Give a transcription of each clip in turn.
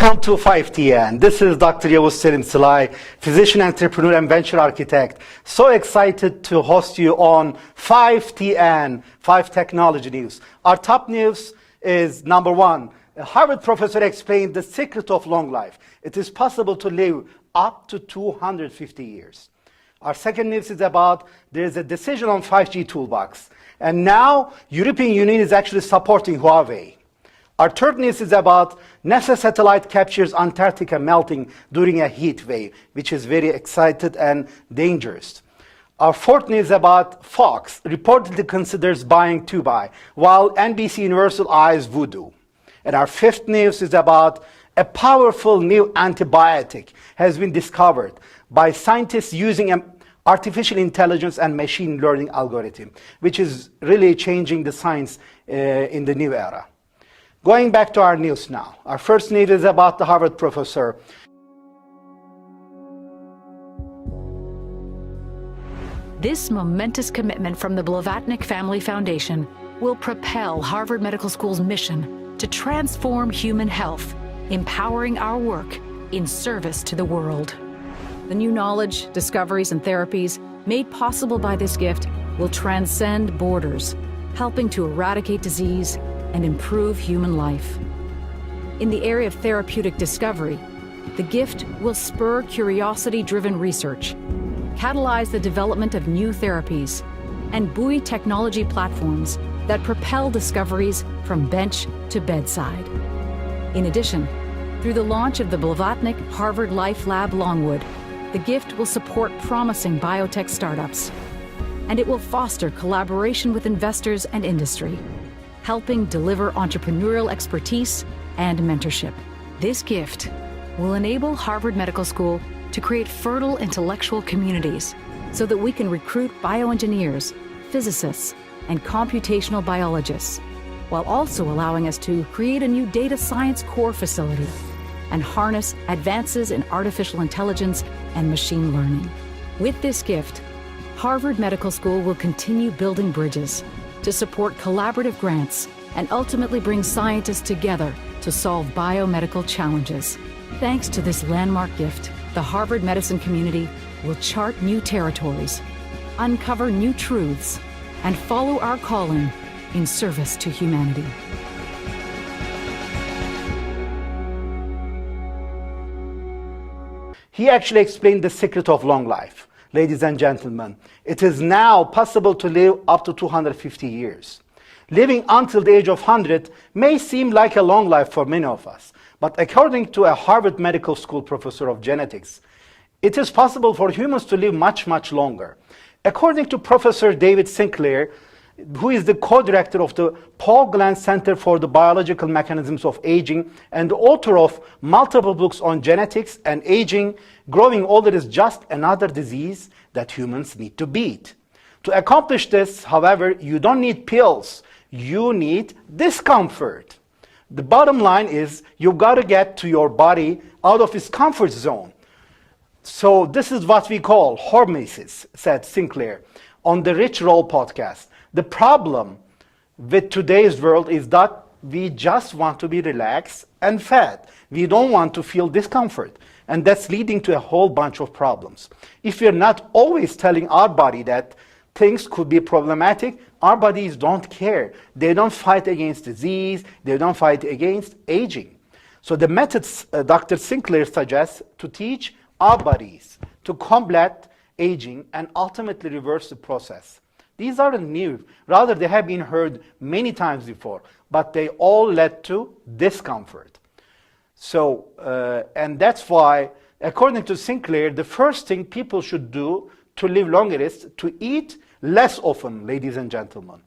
Welcome to 5TN. This is Dr. Yavuz Selim Silay, physician, entrepreneur, and venture architect. So excited to host you on 5TN, 5 Technology News. Our top news is number one. A Harvard professor explained the secret of long life. It is possible to live up to 250 years. Our second news is about there is a decision on 5G toolbox. And now European Union is actually supporting Huawei. Our third news is about NASA satellite captures Antarctica melting during a heat wave, which is very exciting and dangerous. Our fourth news is about Fox reportedly considers buying Tubi, while NBC Universal eyes Voodoo. And our fifth news is about a powerful new antibiotic has been discovered by scientists using an artificial intelligence and machine learning algorithm, which is really changing the science in the new era. Going back to our news now. Our first news is about the Harvard professor. This momentous commitment from the Blavatnik Family Foundation will propel Harvard Medical School's mission to transform human health, empowering our work in service to the world. The new knowledge, discoveries, and therapies made possible by this gift will transcend borders, helping to eradicate disease and improve human life. In the area of therapeutic discovery, the gift will spur curiosity-driven research, catalyze the development of new therapies, and buoy technology platforms that propel discoveries from bench to bedside. In addition, through the launch of the Blavatnik Harvard Life Lab Longwood, the gift will support promising biotech startups, and it will foster collaboration with investors and industry, helping deliver entrepreneurial expertise and mentorship. This gift will enable Harvard Medical School to create fertile intellectual communities so that we can recruit bioengineers, physicists, and computational biologists, while also allowing us to create a new data science core facility and harness advances in artificial intelligence and machine learning. With this gift, Harvard Medical School will continue building bridges to support collaborative grants and ultimately bring scientists together to solve biomedical challenges. Thanks to this landmark gift, the Harvard medicine community will chart new territories, uncover new truths, and follow our calling in service to humanity. He actually explained the secret of long life. Ladies and gentlemen, it is now possible to live up to 250 years. Living until the age of 100 may seem like a long life for many of us, but according to a Harvard Medical School professor of genetics, it is possible for humans to live much, much longer. According to Professor David Sinclair, who is the co-director of the Paul Glenn Center for the Biological Mechanisms of Aging and the author of multiple books on genetics and aging, growing older is just another disease that humans need to beat. To accomplish this, however, you don't need pills. You need discomfort. The bottom line is you've got to get to your body out of its comfort zone. So this is what we call hormesis, said Sinclair on the Rich Roll podcast. The problem with today's world is that we just want to be relaxed and fed. We don't want to feel discomfort. And that's leading to a whole bunch of problems. If we're not always telling our body that things could be problematic, our bodies don't care. They don't fight against disease. They don't fight against aging. So the methods Dr. Sinclair suggests to teach our bodies to combat aging and ultimately reverse the process. These aren't new. Rather, they have been heard many times before, but they all led to discomfort. So, and that's why, according to Sinclair, the first thing people should do to live longer is to eat less often, ladies and gentlemen.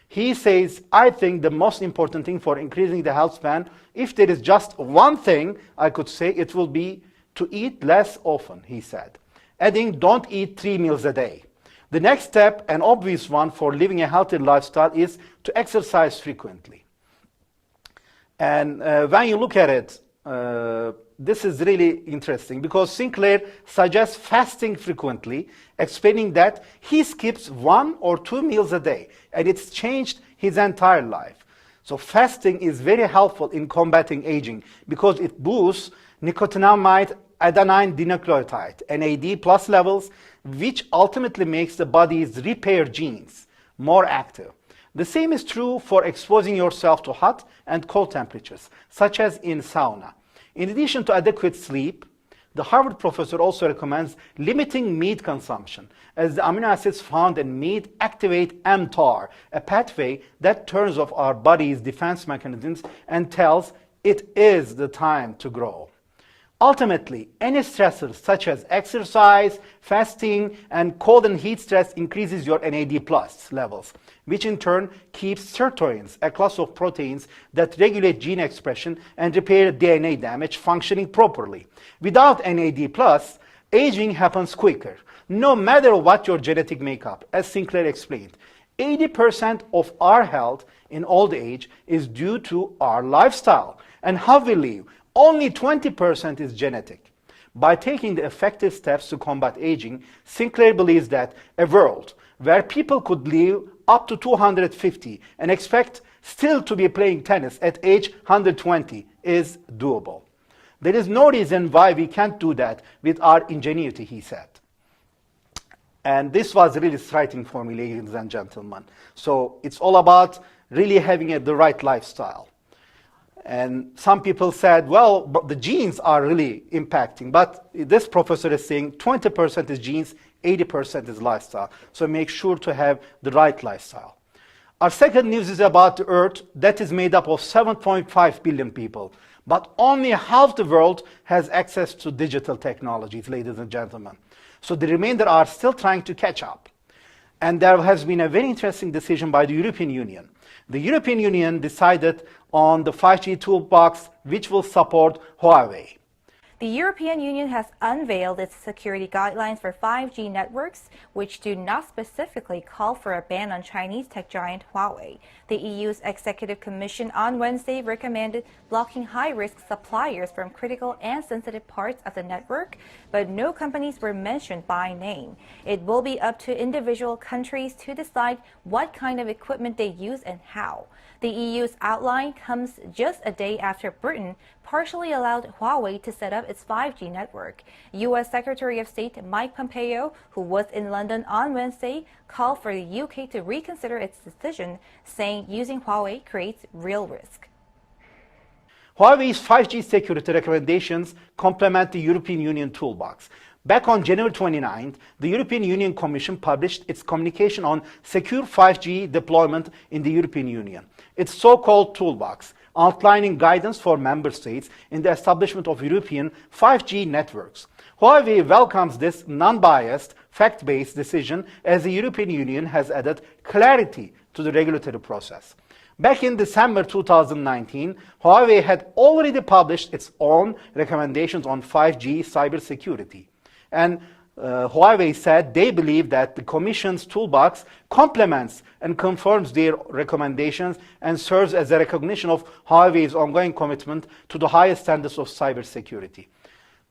He says, I think the most important thing for increasing the health span, if there is just one thing I could say, it will be to eat less often, he said. Adding, don't eat 3 meals a day. The next step, an obvious one for living a healthy lifestyle, is to exercise frequently. And when you look at it, this is really interesting because Sinclair suggests fasting frequently, explaining that he skips 1 or 2 meals a day, and it's changed his entire life. So fasting is very helpful in combating aging because it boosts nicotinamide adenine dinucleotide, NAD plus levels, which ultimately makes the body's repair genes more active. The same is true for exposing yourself to hot and cold temperatures, such as in sauna. In addition to adequate sleep, the Harvard professor also recommends limiting meat consumption, as the amino acids found in meat activate mTOR, a pathway that turns off our body's defense mechanisms and tells it is the time to grow. Ultimately, any stressors such as exercise, fasting, and cold and heat stress increases your NAD plus levels, which in turn keeps sirtuins, a class of proteins that regulate gene expression and repair DNA damage, functioning properly. Without NAD plus, aging happens quicker, no matter what your genetic makeup, as Sinclair explained. 80% of our health in old age is due to our lifestyle and how we live. Only 20% is genetic. By taking the effective steps to combat aging, Sinclair believes that a world where people could live up to 250 and expect still to be playing tennis at age 120 is doable. There is no reason why we can't do that with our ingenuity, he said. And this was really striking for me, ladies and gentlemen. So it's all about really having the right lifestyle. And some people said, well, but the genes are really impacting. But this professor is saying 20% is genes, 80% is lifestyle. So make sure to have the right lifestyle. Our second news is about the Earth that is made up of 7.5 billion people. But only half the world has access to digital technologies, ladies and gentlemen. So the remainder are still trying to catch up. And there has been a very interesting decision by the European Union. The European Union decided on the 5G toolbox, which will support Huawei. The European Union has unveiled its security guidelines for 5G networks, which do not specifically call for a ban on Chinese tech giant Huawei. The EU's Executive Commission on Wednesday recommended blocking high-risk suppliers from critical and sensitive parts of the network, but no companies were mentioned by name. It will be up to individual countries to decide what kind of equipment they use and how. The EU's outline comes just a day after Britain partially allowed Huawei to set up its 5G network. U.S. Secretary of State Mike Pompeo, who was in London on Wednesday, called for the UK to reconsider its decision, saying using Huawei creates real risk. Huawei's 5G security recommendations complement the European Union toolbox. Back on January 29th, the European Union Commission published its communication on secure 5G deployment in the European Union, its so-called toolbox, outlining guidance for member states in the establishment of European 5G networks. Huawei welcomes this non-biased, fact-based decision as the European Union has added clarity to the regulatory process. Back in December 2019, Huawei had already published its own recommendations on 5G cybersecurity. And Huawei said they believe that the Commission's toolbox complements and confirms their recommendations and serves as a recognition of Huawei's ongoing commitment to the highest standards of cybersecurity.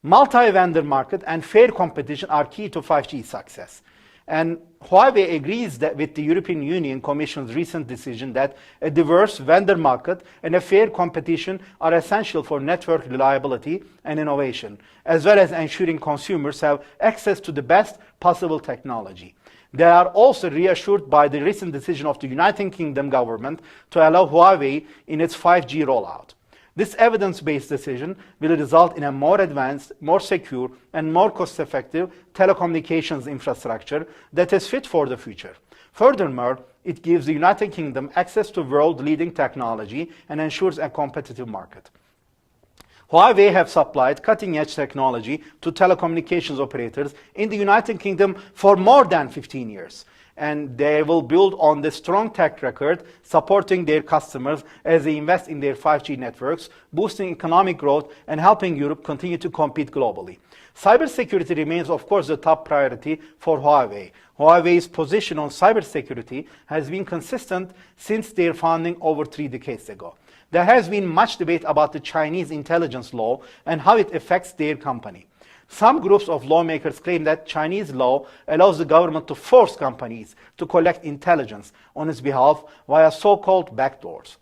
Multi-vendor market and fair competition are key to 5G success. And Huawei agrees that with the European Union Commission's recent decision that a diverse vendor market and a fair competition are essential for network reliability and innovation, as well as ensuring consumers have access to the best possible technology. They are also reassured by the recent decision of the United Kingdom government to allow Huawei in its 5G rollout. This evidence-based decision will result in a more advanced, more secure, and more cost-effective telecommunications infrastructure that is fit for the future. Furthermore, it gives the United Kingdom access to world-leading technology and ensures a competitive market. Huawei have supplied cutting-edge technology to telecommunications operators in the United Kingdom for more than 15 years. And they will build on the strong track record, supporting their customers as they invest in their 5G networks, boosting economic growth, and helping Europe continue to compete globally. Cybersecurity remains, of course, the top priority for Huawei. Huawei's position on cybersecurity has been consistent since their founding over 3 decades ago. There has been much debate about the Chinese intelligence law and how it affects their company. Some groups of lawmakers claim that Chinese law allows the government to force companies to collect intelligence on its behalf via so-called backdoors.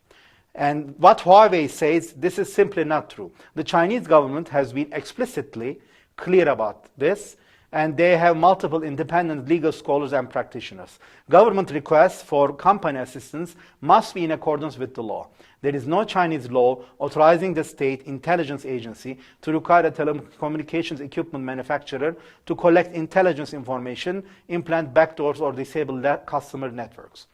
And what Huawei says, this is simply not true. The Chinese government has been explicitly clear about this, and they have multiple independent legal scholars and practitioners. Government requests for company assistance must be in accordance with the law. There is no Chinese law authorizing the state intelligence agency to require a telecommunications equipment manufacturer to collect intelligence information, implant backdoors, or disable customer networks.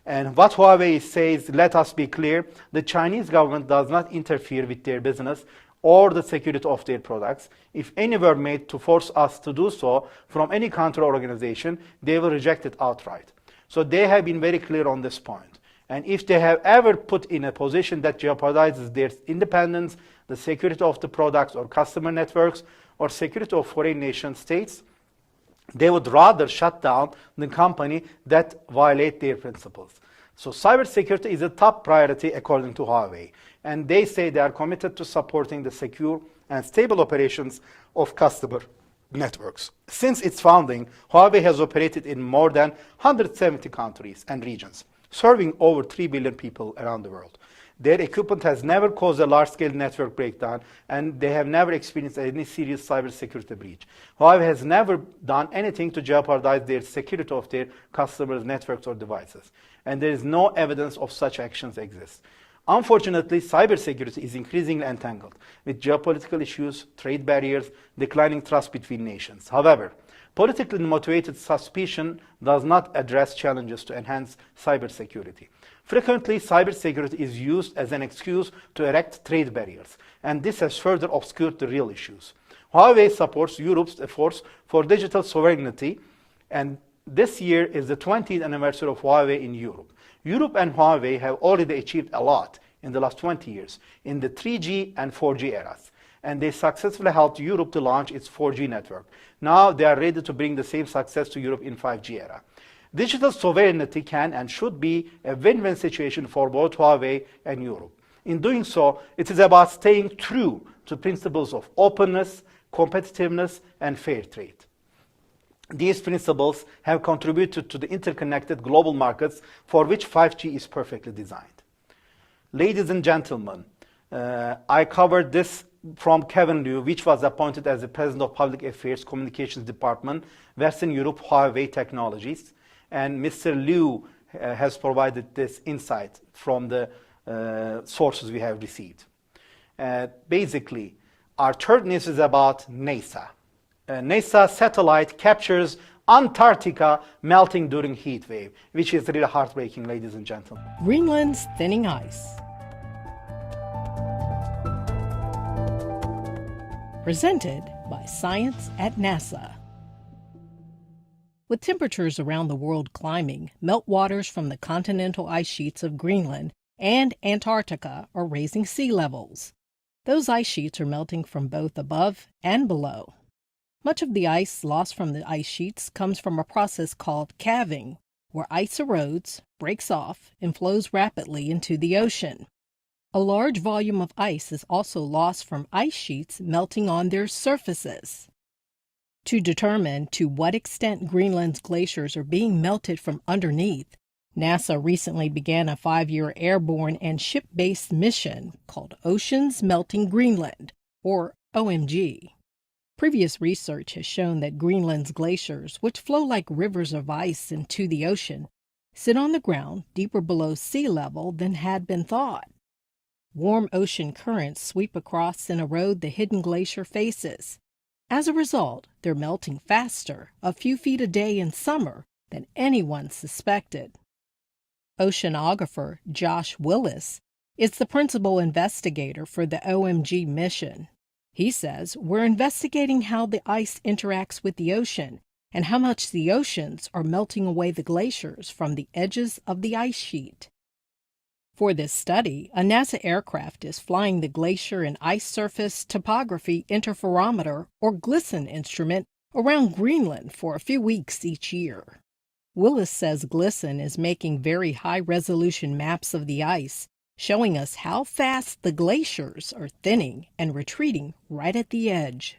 And what Huawei says, let us be clear, the Chinese government does not interfere with their business or the security of their products. If any were made to force us to do so from any country or organization, they will reject it outright. So they have been very clear on this point. And if they have ever put in a position that jeopardizes their independence, the security of the products or customer networks, or security of foreign nation states, they would rather shut down the company that violate their principles. So cybersecurity is a top priority according to Huawei. And they say they are committed to supporting the secure and stable operations of customer networks. Since its founding, Huawei has operated in more than 170 countries and regions, serving over 3 billion people around the world. Their equipment has never caused a large-scale network breakdown, and they have never experienced any serious cybersecurity breach. Huawei has never done anything to jeopardize the security of their customers' networks or devices, and there is no evidence of such actions exist. Unfortunately, cybersecurity is increasingly entangled with geopolitical issues, trade barriers, declining trust between nations. However, politically motivated suspicion does not address challenges to enhance cybersecurity. Frequently, cybersecurity is used as an excuse to erect trade barriers, and this has further obscured the real issues. Huawei supports Europe's efforts for digital sovereignty, and this year is the 20th anniversary of Huawei in Europe. Europe and Huawei have already achieved a lot in the last 20 years in the 3G and 4G eras, and they successfully helped Europe to launch its 4G network. Now they are ready to bring the same success to Europe in 5G era. Digital sovereignty can and should be a win-win situation for both Huawei and Europe. In doing so, it is about staying true to principles of openness, competitiveness, and fair trade. These principles have contributed to the interconnected global markets for which 5G is perfectly designed. Ladies and gentlemen, I covered this from Kevin Liu, which was appointed as the President of Public Affairs Communications Department, Western Europe Huawei Technologies. And Mr. Liu has provided this insight from the sources we have received. Basically, our third news is about NASA. NASA satellite captures Antarctica melting during heat wave, which is really heartbreaking, ladies and gentlemen. Greenland's thinning ice. Presented by Science at NASA. With temperatures around the world climbing, meltwaters from the continental ice sheets of Greenland and Antarctica are raising sea levels. Those ice sheets are melting from both above and below. Much of the ice lost from the ice sheets comes from a process called calving, where ice erodes, breaks off, and flows rapidly into the ocean. A large volume of ice is also lost from ice sheets melting on their surfaces. To determine to what extent Greenland's glaciers are being melted from underneath, NASA recently began a 5-year airborne and ship-based mission called Oceans Melting Greenland, or OMG. Previous research has shown that Greenland's glaciers, which flow like rivers of ice into the ocean, sit on the ground deeper below sea level than had been thought. Warm ocean currents sweep across and erode the hidden glacier faces. As a result, they're melting faster, a few feet a day in summer, than anyone suspected. Oceanographer Josh Willis is the principal investigator for the OMG mission. He says, "We're investigating how the ice interacts with the ocean and how much the oceans are melting away the glaciers from the edges of the ice sheet." For this study, a NASA aircraft is flying the Glacier and Ice Surface Topography Interferometer, or GLISSEN instrument, around Greenland for a few weeks each year. Willis says GLISSEN is making very high-resolution maps of the ice, showing us how fast the glaciers are thinning and retreating right at the edge.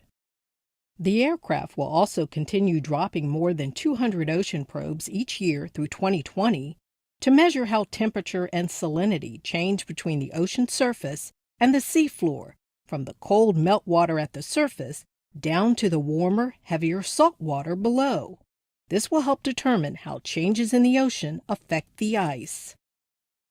The aircraft will also continue dropping more than 200 ocean probes each year through 2020, to measure how temperature and salinity change between the ocean surface and the seafloor, from the cold meltwater at the surface down to the warmer, heavier salt water below. This will help determine how changes in the ocean affect the ice.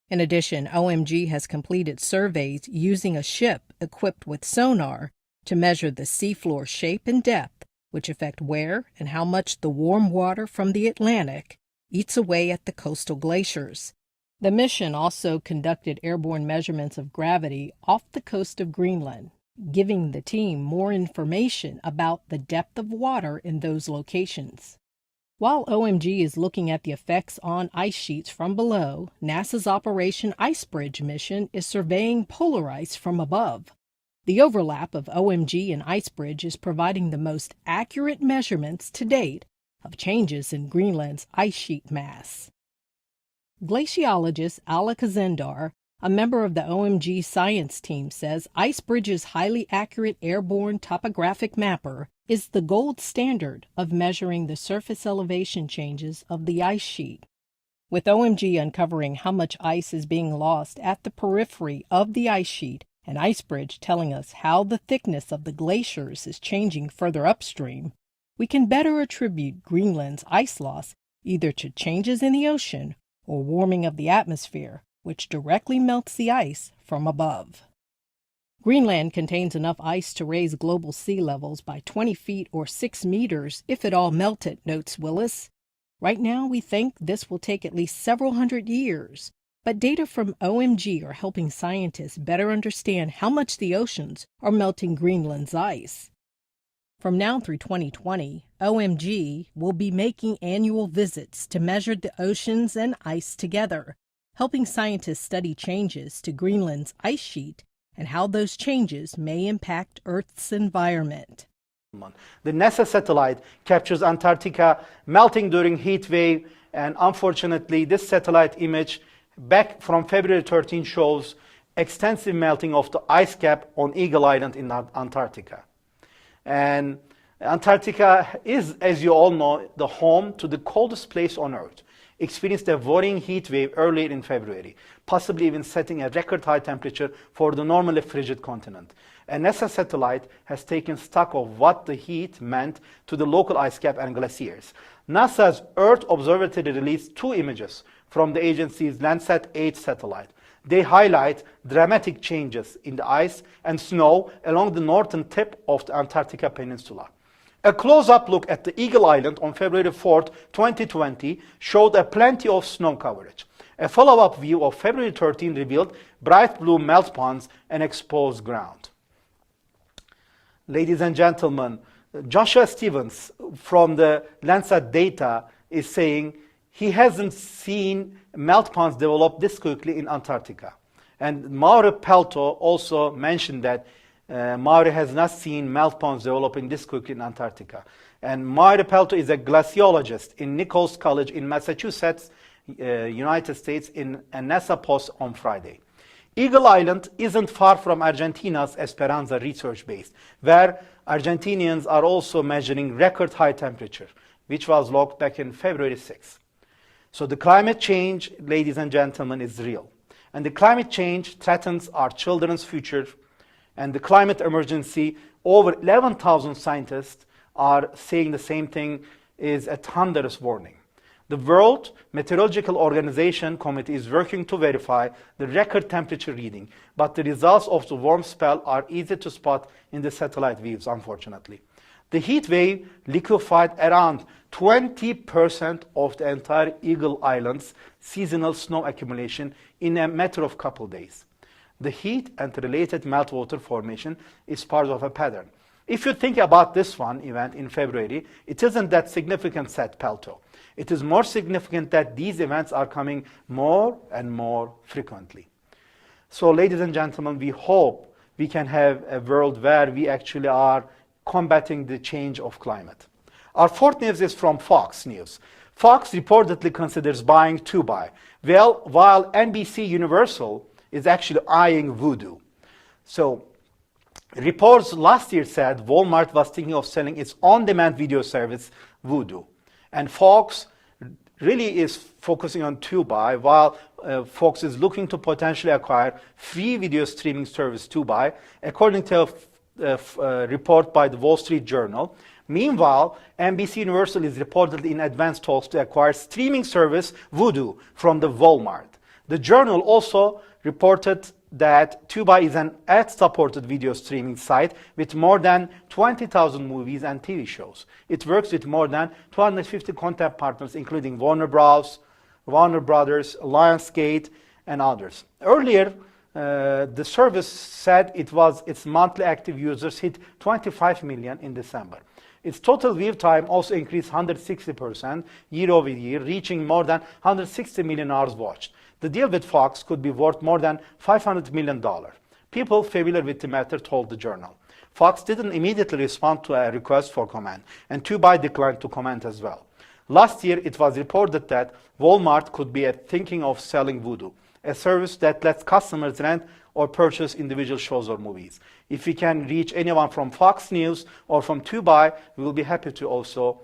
In addition, OMG has completed surveys using a ship equipped with sonar to measure the seafloor shape and depth, which affect where and how much the warm water from the Atlantic eats away at the coastal glaciers. The mission also conducted airborne measurements of gravity off the coast of Greenland, giving the team more information about the depth of water in those locations. While OMG is looking at the effects on ice sheets from below, NASA's Operation Icebridge mission is surveying polar ice from above. The overlap of OMG and Icebridge is providing the most accurate measurements to date of changes in Greenland's ice sheet mass. Glaciologist Alec Zendar, a member of the OMG science team, says Icebridge's highly accurate airborne topographic mapper is the gold standard of measuring the surface elevation changes of the ice sheet. With OMG uncovering how much ice is being lost at the periphery of the ice sheet, and Icebridge telling us how the thickness of the glaciers is changing further upstream, we can better attribute Greenland's ice loss either to changes in the ocean or warming of the atmosphere, which directly melts the ice from above. Greenland contains enough ice to raise global sea levels by 20 feet or 6 meters if it all melted, notes Willis. Right now, we think this will take at least several hundred years, but data from OMG are helping scientists better understand how much the oceans are melting Greenland's ice. From now through 2020, OMG will be making annual visits to measure the oceans and ice together, helping scientists study changes to Greenland's ice sheet and how those changes may impact Earth's environment. The NASA satellite captures Antarctica melting during heat wave, and unfortunately this satellite image back from February 13 shows extensive melting of the ice cap on Eagle Island in Antarctica. And Antarctica is, as you all know, the home to the coldest place on Earth. Experienced a worrying heat wave earlier in February, possibly even setting a record high temperature for the normally frigid continent. A NASA satellite has taken stock of what the heat meant to the local ice cap and glaciers. NASA's Earth Observatory released 2 images from the agency's Landsat 8 satellite. They highlight dramatic changes in the ice and snow along the northern tip of the Antarctica Peninsula. A close-up look at the Eagle Island on February 4, 2020 showed plenty of snow coverage. A follow-up view of February 13 revealed bright blue melt ponds and exposed ground. Ladies and gentlemen, Joshua Stevens from the Landsat data is saying he hasn't seen melt ponds develop this quickly in Antarctica. And Mauro Pelto also mentioned that Mauro has not seen melt ponds developing this quickly in Antarctica. And Mauro Pelto is a glaciologist in Nichols College in Massachusetts, United States, in a NASA post on Friday. Eagle Island isn't far from Argentina's Esperanza research base, where Argentinians are also measuring record high temperature, which was logged back in February 6. So the climate change, ladies and gentlemen, is real. And the climate change threatens our children's future. And the climate emergency, over 11,000 scientists are saying the same thing, is a thunderous warning. The World Meteorological Organization committee is working to verify the record temperature reading, but the results of the warm spell are easy to spot in the satellite views, unfortunately. The heat wave liquefied around 20% of the entire Eagle Island's seasonal snow accumulation in a matter of couple days. The heat and the related meltwater formation is part of a pattern. If you think about this one event in February, it isn't that significant, said Pelto. It is more significant that these events are coming more and more frequently. So, ladies and gentlemen, we hope we can have a world where we actually are combating the change of climate. Our fourth news is from Fox News. Fox reportedly considers buying Tubi, while NBC Universal is actually eyeing Vudu. So, reports last year said Walmart was thinking of selling its on-demand video service, Vudu. And Fox really is focusing on Tubi, while Fox is looking to potentially acquire free video streaming service Tubi, according to a report by the Wall Street Journal. Meanwhile, NBC Universal is reportedly in advanced talks to acquire streaming service Vudu from the Walmart. The Journal also reported that Tubi is an ad-supported video streaming site with more than 20,000 movies and TV shows. It works with more than 250 content partners, including Warner Bros., Warner Brothers, Lionsgate, and others. Earlier, the service said its monthly active users hit 25 million in December. Its total view time also increased 160% year over year, reaching more than 160 million hours watched. The deal with Fox could be worth more than $500 million. People familiar with the matter told the Journal. Fox didn't immediately respond to a request for comment, and Tubi declined to comment as well. Last year, it was reported that Walmart could be thinking of selling Vudu, a service that lets customers rent or purchase individual shows or movies. If we can reach anyone from Fox News or from Tubi, we will be happy to also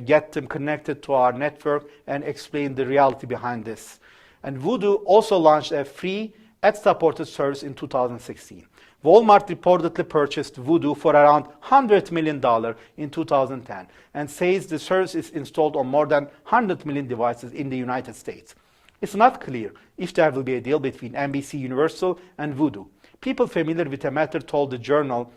get them connected to our network and explain the reality behind this. And Vudu also launched a free ad-supported service in 2016. Walmart reportedly purchased Vudu for around $100 million in 2010 and says the service is installed on more than 100 million devices in the United States. It's not clear if there will be a deal between NBC Universal and Vudu. People familiar with the matter told the Journal,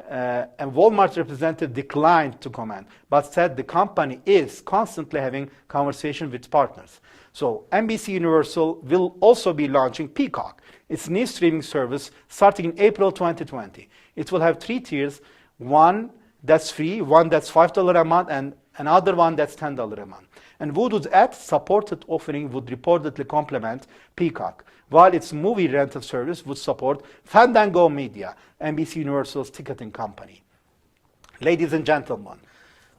and Walmart representative declined to comment, but said the company is constantly having conversations with partners. So NBC Universal will also be launching Peacock, its new streaming service, starting in April 2020. It will have 3 tiers, one that's free, one that's $5 a month, and another one that's $10 a month. And Vudu's ad-supported offering would reportedly complement Peacock, while its movie rental service would support Fandango Media, NBC Universal's ticketing company. Ladies and gentlemen,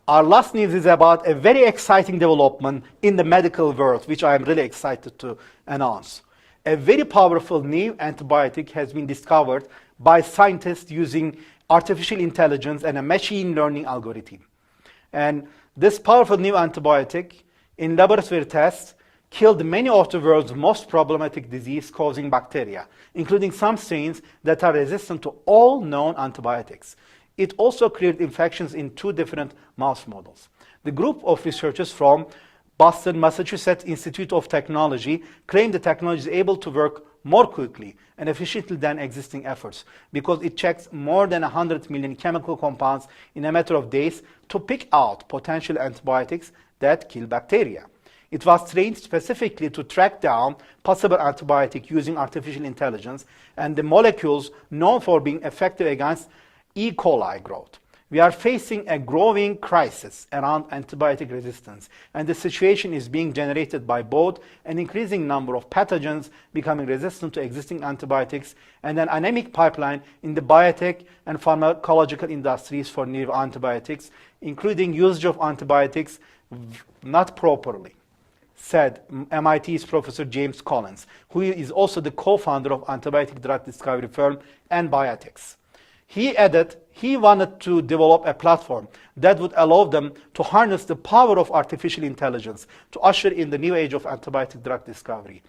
our last news is about a very exciting development in the medical world, which I am really excited to announce. A very powerful new antibiotic has been discovered by scientists using artificial intelligence and a machine learning algorithm. And this powerful new antibiotic in laboratory tests killed many of the world's most problematic disease-causing bacteria, including some strains that are resistant to all known antibiotics. It also cleared infections in 2 different mouse models. The group of researchers from Boston, Massachusetts Institute of Technology claimed the technology is able to work more quickly and efficiently than existing efforts because it checks more than 100 million chemical compounds in a matter of days to pick out potential antibiotics that kill bacteria. It was trained specifically to track down possible antibiotic using artificial intelligence and the molecules known for being effective against E. coli growth. We are facing a growing crisis around antibiotic resistance, and the situation is being generated by both an increasing number of pathogens becoming resistant to existing antibiotics and an anemic pipeline in the biotech and pharmacological industries for new antibiotics, including usage of antibiotics not properly, said MIT's Professor James Collins, who is also the co-founder of antibiotic drug discovery firm Antibiotics. He added he wanted to develop a platform that would allow them to harness the power of artificial intelligence to usher in the new age of antibiotic drug discovery.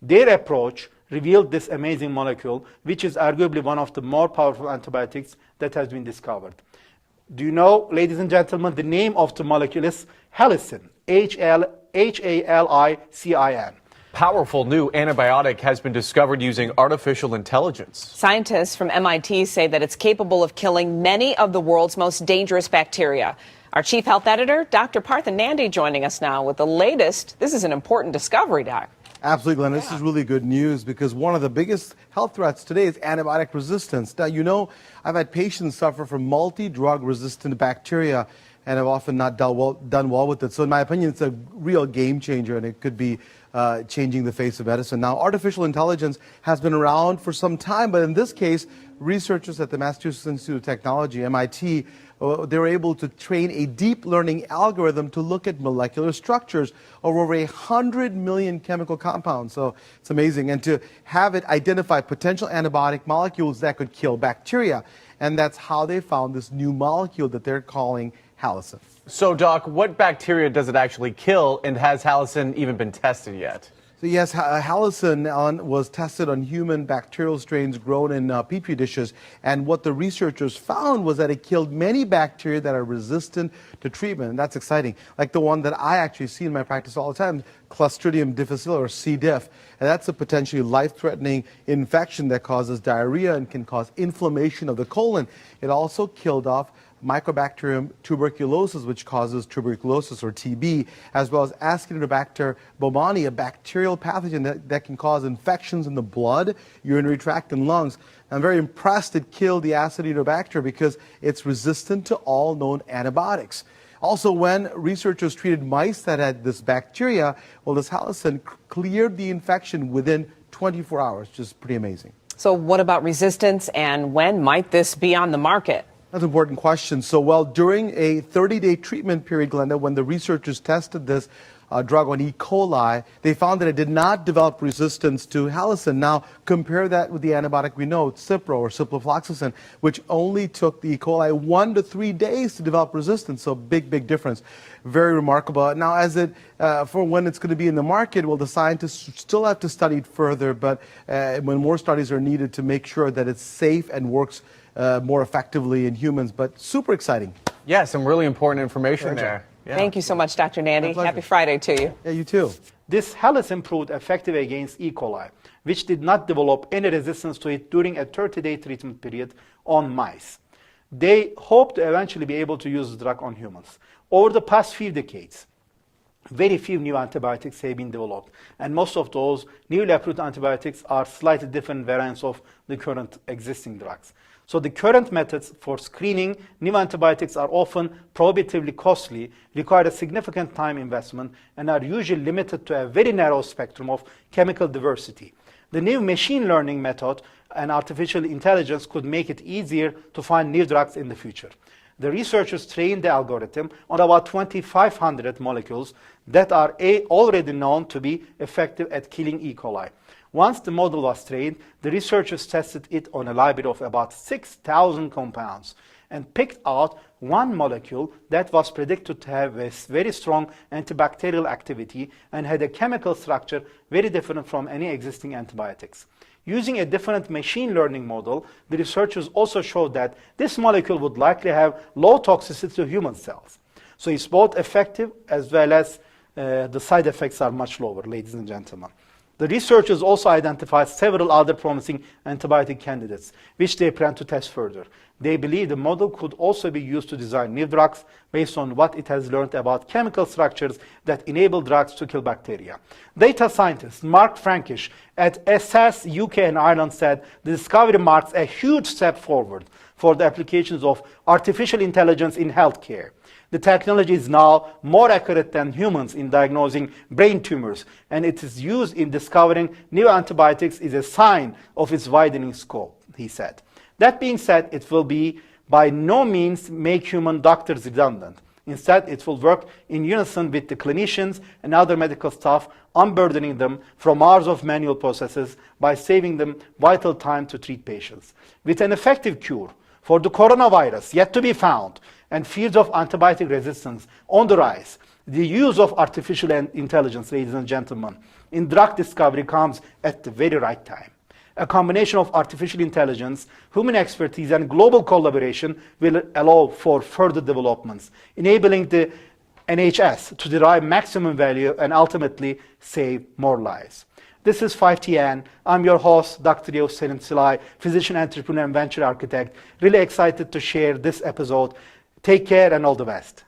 Their approach revealed this amazing molecule, which is arguably one of the more powerful antibiotics that has been discovered. Do you know, ladies and gentlemen, the name of the molecule is Halicin, Halicin. Powerful new antibiotic has been discovered using artificial intelligence. Scientists from MIT say that it's capable of killing many of the world's most dangerous bacteria. Our chief health editor, Dr. Partha Nandi, joining us now with the latest. This is an important discovery, Doc. Absolutely, Glenn. This is really good news because one of the biggest health threats today is antibiotic resistance. Now, you know, I've had patients suffer from multi-drug resistant bacteria and have often not done well with it. So in my opinion, it's a real game changer, and it could be changing the face of medicine. Now, artificial intelligence has been around for some time, but in this case, researchers at the Massachusetts Institute of Technology, MIT, they were able to train a deep learning algorithm to look at molecular structures of over 100 million chemical compounds. So it's amazing. And to have it identify potential antibiotic molecules that could kill bacteria. And that's how they found this new molecule that they're calling halicin. So, Doc, what bacteria does it actually kill, and has halicin even been tested yet? So yes, halicin was tested on human bacterial strains grown in petri dishes, and what the researchers found was that it killed many bacteria that are resistant to treatment, and that's exciting. Like the one that I actually see in my practice all the time, Clostridium difficile, or C. diff, and that's a potentially life-threatening infection that causes diarrhea and can cause inflammation of the colon. It also killed off Mycobacterium tuberculosis, which causes tuberculosis or TB, as well as Acinetobacter baumannii, a bacterial pathogen that can cause infections in the blood, urinary tract, and lungs. I'm very impressed it killed the Acinetobacter because it's resistant to all known antibiotics. Also, when researchers treated mice that had this bacteria, well, this halicin cleared the infection within 24 hours, which is pretty amazing. So what about resistance, and when might this be on the market? That's an important question. So, well, during a 30-day treatment period, Glenda, when the researchers tested this drug on E. coli, they found that it did not develop resistance to halicin. Now, compare that with the antibiotic we know, Cipro or ciprofloxacin, which only took the E. coli 1 to 3 days to develop resistance. So, big difference. Very remarkable. Now, for when it's going to be in the market, well, the scientists still have to study it further, but when more studies are needed to make sure that it's safe and works more effectively in humans, but super exciting. Yeah, some really important information there. Yeah. Thank you so much, Dr. Nandi. Happy Friday to you. Yeah, you too. This halicin proved effective against E. coli, which did not develop any resistance to it during a 30-day treatment period on mice. They hope to eventually be able to use the drug on humans. Over the past few decades, very few new antibiotics have been developed, and most of those newly approved antibiotics are slightly different variants of the current existing drugs. So the current methods for screening new antibiotics are often prohibitively costly, require a significant time investment, and are usually limited to a very narrow spectrum of chemical diversity. The new machine learning method and artificial intelligence could make it easier to find new drugs in the future. The researchers trained the algorithm on about 2,500 molecules that are already known to be effective at killing E. coli. Once the model was trained, the researchers tested it on a library of about 6,000 compounds and picked out one molecule that was predicted to have a very strong antibacterial activity and had a chemical structure very different from any existing antibiotics. Using a different machine learning model, the researchers also showed that this molecule would likely have low toxicity to human cells. So it's both effective as well as the side effects are much lower, ladies and gentlemen. The researchers also identified several other promising antibiotic candidates, which they plan to test further. They believe the model could also be used to design new drugs based on what it has learned about chemical structures that enable drugs to kill bacteria. Data scientist Mark Frankish at SAS UK and Ireland said the discovery marks a huge step forward for the applications of artificial intelligence in healthcare. The technology is now more accurate than humans in diagnosing brain tumors, and its use in discovering new antibiotics is a sign of its widening scope, he said. That being said, it will be by no means make human doctors redundant. Instead, it will work in unison with the clinicians and other medical staff, unburdening them from hours of manual processes by saving them vital time to treat patients. With an effective cure for the coronavirus yet to be found, and fears of antibiotic resistance on the rise, the use of artificial intelligence, ladies and gentlemen, in drug discovery comes at the very right time. A combination of artificial intelligence, human expertise, and global collaboration will allow for further developments, enabling the NHS to derive maximum value and ultimately save more lives. This is 5TN. I'm your host, Dr. Selim Silay, physician, entrepreneur, and venture architect. Really excited to share this episode. Take care and all the best.